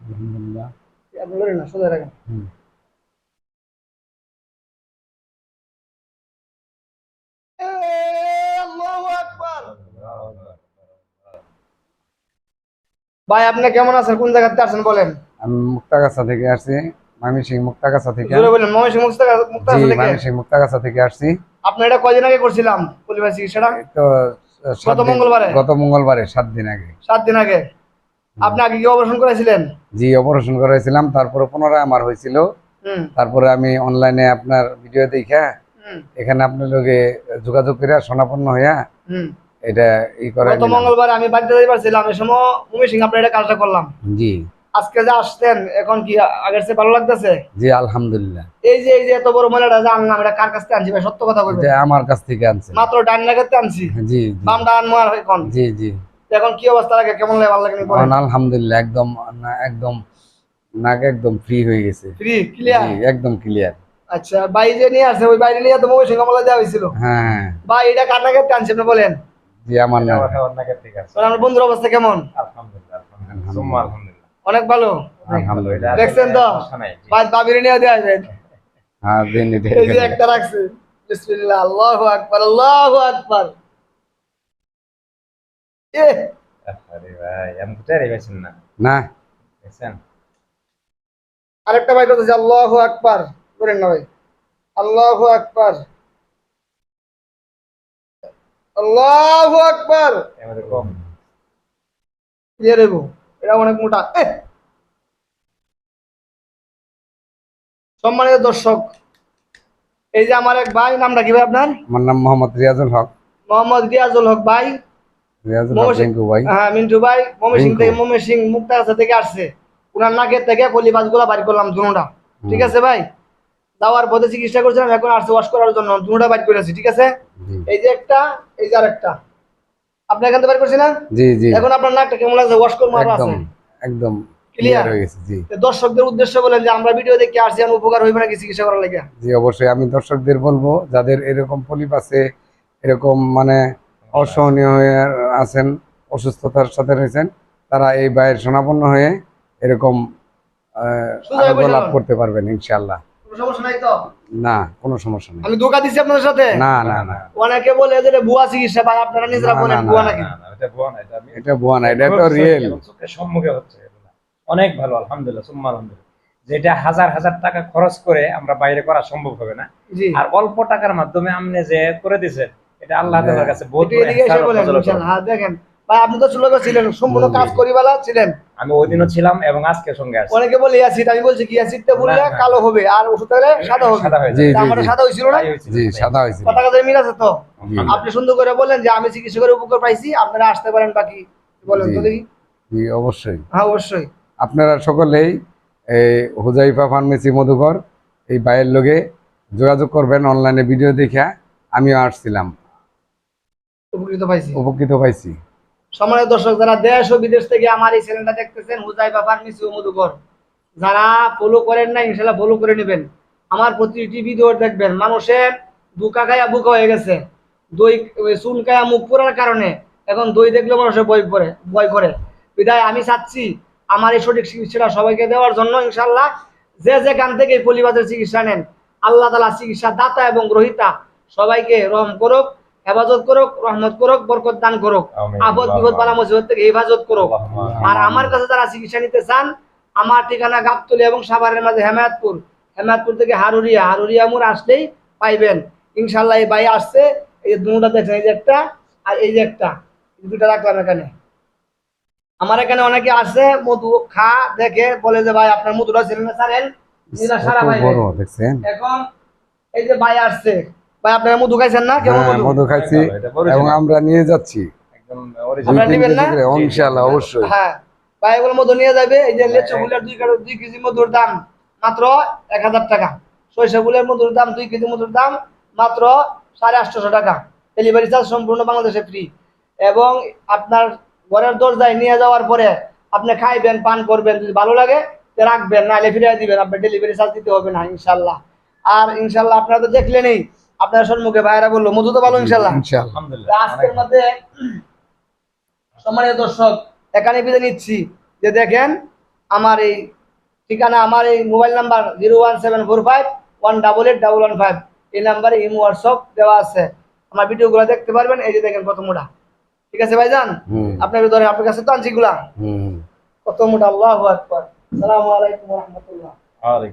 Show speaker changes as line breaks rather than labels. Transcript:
আলহামদুলিল্লাহ।
আপনি লড়েন না, সোজা রাখেন। আল্লাহু আকবার। ভাই আপনি কেমন আছেন? কোন জায়গা থেকে আসছেন বলেন?
আমি মুক্তাগাছা থেকে আসছি, ময়মনসিংহ মুক্তাগাছা থেকে।
জোরে বলেন। ময়মনসিংহ
জি,
মুক্তাগাছা থেকে।
ময়মনসিংহ মুক্তাগাছা থেকে আসছি।
আপনি এটা কয়দিন আগে করছিলাম পরিবার চিকিৎসাটা?
এই তো
গত
7 দিন,
মঙ্গলবারে।
গত মঙ্গলবারে 7 দিন আগে।
7 দিন আগে। আপনি আগে কি অপারেশন করেছিলেন?
জি, অপারেশন করাইছিলাম, তারপরে পুনরায় আমার হয়েছিল।
হুম
তারপরে আমি অনলাইনে আপনার ভিডিও দেখা
হুম
এখানে আপনার লগে যোগাযোগ করে শোনাপন্ন হইয়া
হুম।
এটা করাই
গত
নিলাম।
মঙ্গলবারে আমি বাড়িতে যাই পারছিলাম, এই সময় ময়মনসিংহ আপনার এটা কাজটা করলাম।
জি
আজকে যে আসতেন, এখন কি আগের চেয়ে ভালো লাগতেছে?
জি, আলহামদুলিল্লাহ।
এই যে এত বড় মহিলাটা যে আনলাম, এটা কার কাছ থেকে আনছি ভাই? সত্য কথা বলবেন।
এটা আমার কাছ থেকে আনছেন।
মাত্র ডান লাগাতে আনছি।
জি জি
বাম ডান মার এখন।
জি জি।
এখন কি অবস্থা লাগে, কেমন লাগে, ভালো লাগে নি বলেন?
আলহামদুলিল্লাহ, একদম একদম নাক একদম ফ্রি হয়ে গেছে।
ফ্রি
জি,
ক্লিয়ার।
একদম ক্লিয়ার।
আচ্ছা, ভাই যে নিয়ে আসছে, ওই বাইরে নিয়ে তো ময়মনসিংহ মামলা দেওয়া হয়েছিল।
হ্যাঁ।
ভাই এটা কার লাগাতে আনছি আপনি বলেন?
জি, আমার না।
আমার বন্ধুর অবস্থা কেমন?
আলহামদুলিল্লাহ।
অনেক ভালো।
আলহামদুলিল্লাহ।
দেখছেন তো? ভাই বাবির নিয়ে দেওয়া যায়।
হ্যাঁ, দিন এটা
এই যে একটা রাখছে। বিসমিল্লাহ, আল্লাহু আকবার, আল্লাহু আকবার। এ
আরে ভাই আমি তো টেরি পাইছেন না
না।
দেখছেন
আরেকটা ভাই করতেছে আল্লাহু আকবার। করেন না ভাই। আল্লাহু আকবার, আল্লাহু আকবার।
আমাদের কম
দিয়ে দেবো। এটা অনেক মোটা। সম্মানিত দর্শক, এই যে আমার এক ভাই, নামটা কি ভাই আপনার?
আমার নাম মোহাম্মদ রিয়াজুল হক।
মোহাম্মদ রিয়াজুল হক ভাই।
রিয়াজুল হক
ময়মনসিংহ,
রিঙ্কু ভাই।
হ্যাঁ মিন্টু ভাই, ময়মনসিংহ
রিঙ্কু।
থেকে, ময়মনসিংহ মুক্তাগাছা থেকে আসছে। ওনার নাকের থেকে পলিপাস গুলা বাড়ি করলাম দুটা। ঠিক আছে ভাই? যাওয়ার পথে চিকিৎসা করছিলাম, এখন আসছে ওয়াশ করার জন্য, দুটা বাড়ি করেছি। ঠিক আছে?
জি
এই যে একটা, এই যে আরেকটা। আপনি এখান থেকে বাড়ি করছি না?
জি জি,
এখন আপনার নাকটা কেমন লাগছে? ওয়াশ করবো আরো
একদম
আছে।
একদম
ক্লিয়ার।
ক্লিয়ার হয়ে গেছে। জি
দর্শকদের উদ্দেশ্য বলেন যে আমরা ভিডিও দেখে আসছি, আমার উপকার হইবে নাকি চিকিৎসা করার লাগে?
জি, অবশ্যই আমি দর্শকদের বলবো, যাদের এরকম পলিপ আছে, এরকম মানে অসহনীয় হয়ে আছেন, অসুস্থতার সাথে রয়েছেন, তারা এই বাইরের শরণাপন্ন হয়ে এরকম
সোজা
আরোগ্য
বসে
লাভ
যান।
করতে পারবেন ইনশাল্লাহ।
কোনো সমস্যা নাই তো?
না, কোনো সমস্যা নেই।
আমি ধোকা দিচ্ছি আপনাদের সাথে?
না না না
অনেকে বলে যে এটা ভুয়া চিকিৎসা, ভাই আপনারা নিজেরা
না,
বলেন
না,
ভুয়া
না,
নাকি?
না না এটা ভুয়া না এটা আমি
এটা ভুয়া না, এটা তো রিয়েল।
চোখের সম্মুখে হচ্ছে এগুলা। অনেক ভালো আলহামদুলিল্লাহ সুম্মা আলহামদুলিল্লাহ যেটা হাজার হাজার টাকা খরচ করে আমরা বাইরে করা সম্ভব হবে না
জি।
আর অল্প টাকার মাধ্যমে আপনি যে করে দিয়েছেন এটা আল্লাহ
হ্যাঁ।
তাআলার কাছে বহুত
একটু
বড়
এদিকে এসে
ইহসান ও
বলেন
ফজল ও করম।
ইনশাআল্লাহ। হ্যাঁ দেখেন ভাই, আপনি তো চুলকা ছিলেন, সম্পূর্ণ কাজ করিবালা ছিলেন।
আমি ওই দিনও ছিলাম এবং আজকে সঙ্গে আছি
অনেকে বলে অ্যাসিড, আমি বলছি কি অ্যাসিডটা বললে
না, না।
কালো হবে আর ওষুধ হলে সাদা হবে।
সাদা হয়ে
জি
যাবে
জি
আমার
জি
সাদা হয়েছিল না?
তাই হয়েছিল,
জি,
তাই
সাদা
হয়েছিল।
হয়েছিল।
কথা কথা মিল আছে তো?
জি
আপনি সুন্দর করে বলেন যে আমি চিকিৎসা করে উপকার পাইছি, আপনারা আসতে পারেন বাকি বলেন তো
জি
দেখি।
জি, অবশ্যই।
হ্যাঁ অবশ্যই।
আপনারা সকলেই এই হুজাইফা ফার্মেসি মধুকর এই বাইরের লোকে যোগাযোগ করবেন, অনলাইনে ভিডিও দেখা আমিও আসছিলাম,
উপকৃত পাইছি।
উপকৃত পাইছি।
সম্মানিত দর্শক, যারা দেশ ও বিদেশ থেকে আমার এই চ্যানেলটা দেখতেছেন, হুজাইফা ফার্মেসি ও মধুকর, যারা ফলো করেন না ইনশাআল্লাহ ফলো করে নেবেন। আমার প্রতিটি ভিডিও দেখবেন। মানুষের দুকা খায়া বুকা হয়ে গেছে, দই চুন খায়া মুখ পোড়ার কারণে এখন দই দেখলে মানুষের ভয় করে। বিদায় আমি চাচ্ছি আমার এই সঠিক চিকিৎসাটা সবাইকে দেওয়ার জন্য। ইনশাআল্লাহ যে যে গান থেকে পলিবাজের চিকিৎসা নেন, আল্লাহ তাআলা চিকিৎসা দাতা এবং গ্রহীতা সবাইকে রহম করুক, হেফাজত করুক, রহমত করুক, বরকত দান করুক,
আমিন।
আপদ বিপদ বালা মুসিবত থেকে হেফাজত করুক।
আল্লাহুম্মা
আর আমার কাছে যারা চিকিৎসা নিতে চান, আমার ঠিকানা গাবতলী এবং সাভারের মাঝে হেমায়তপুর। হেমায়তপুর থেকে হারুরিয়া, হারুরিয়া মোড় আসলেই পাইবেন ইনশাআল্লাহ। এই ভাই আসছে, এই যে দুটা দেখছেন, এই যে একটা আর এই যে একটা, দুটা রাখলাম এখানে। আমার এখানে অনেকে আসে মধু খা দেখে বলে যে ভাই আপনার মধুটা ছিলেন না ছাড়েন, নিরা সারা
কত
পাইবেন।
বড় দেখছেন।
এখন এই যে ভাই আসছে, ভাই আপনারা মধু খাইছেন না? কেমন
হ্যাঁ,
মধু?
মধু খাইছি
এটা original।
এবং আমরা নিয়ে যাচ্ছি
একদম
2
অরিজিনাল
3
3
নিবেন না?
কেজি করে ইনশাআল্লাহ, অবশ্যই।
হ্যাঁ ভাই, এগুলো মধু নিয়ে যাবে। এই যে লেচু ফুলের 2 কেজি মধুর দাম মাত্র 1000 টাকা। সরিষা ফুলের মধুর দাম 2 কেজি মধুর দাম মাত্র 850 টাকা। ডেলিভারি চার্জ সম্পূর্ণ বাংলাদেশে ফ্রি। এবং আপনার ঘরের দরজায় নিয়ে যাওয়ার পরে আপনি খাইবেন, পান করবেন, যদি ভালো লাগে তো রাখবেন, নাহলে ফিরিয়ে দিবেন। আপনার ডেলিভারি চার্জ দিতে হবে না ইনশাল্লাহ। আর ইনশাল্লাহ আপনারা তো দেখলেনই, আপনার সম্মুখে ভাইরা বললো মধু তো ভালো ইনশাল্লাহ।
ইনশাআল্লাহ।
আলহামদুলিল্লাহ
আজকের মধ্যে সম্মানিত দর্শক, এখানে বিদায় নিচ্ছি। যে দেখেন আমার এই ঠিকানা, আমার এই মোবাইল নাম্বার 01745 188 115, এই নাম্বারে ইমো হোয়াটসঅ্যাপ দেওয়া আছে। আমার ভিডিওগুলো দেখতে পারবেন। এই যে দেখেন কত মোটা, ঠিক আছে ভাইজান? আপনার ধরেন, আপনার কাছে তো আনছি গুলা, কত মোটা। আল্লাহু আকবার। আসসালামু আলাইকুম ওয়া রাহমাতুল্লাহ।
ওয়ালাইকুম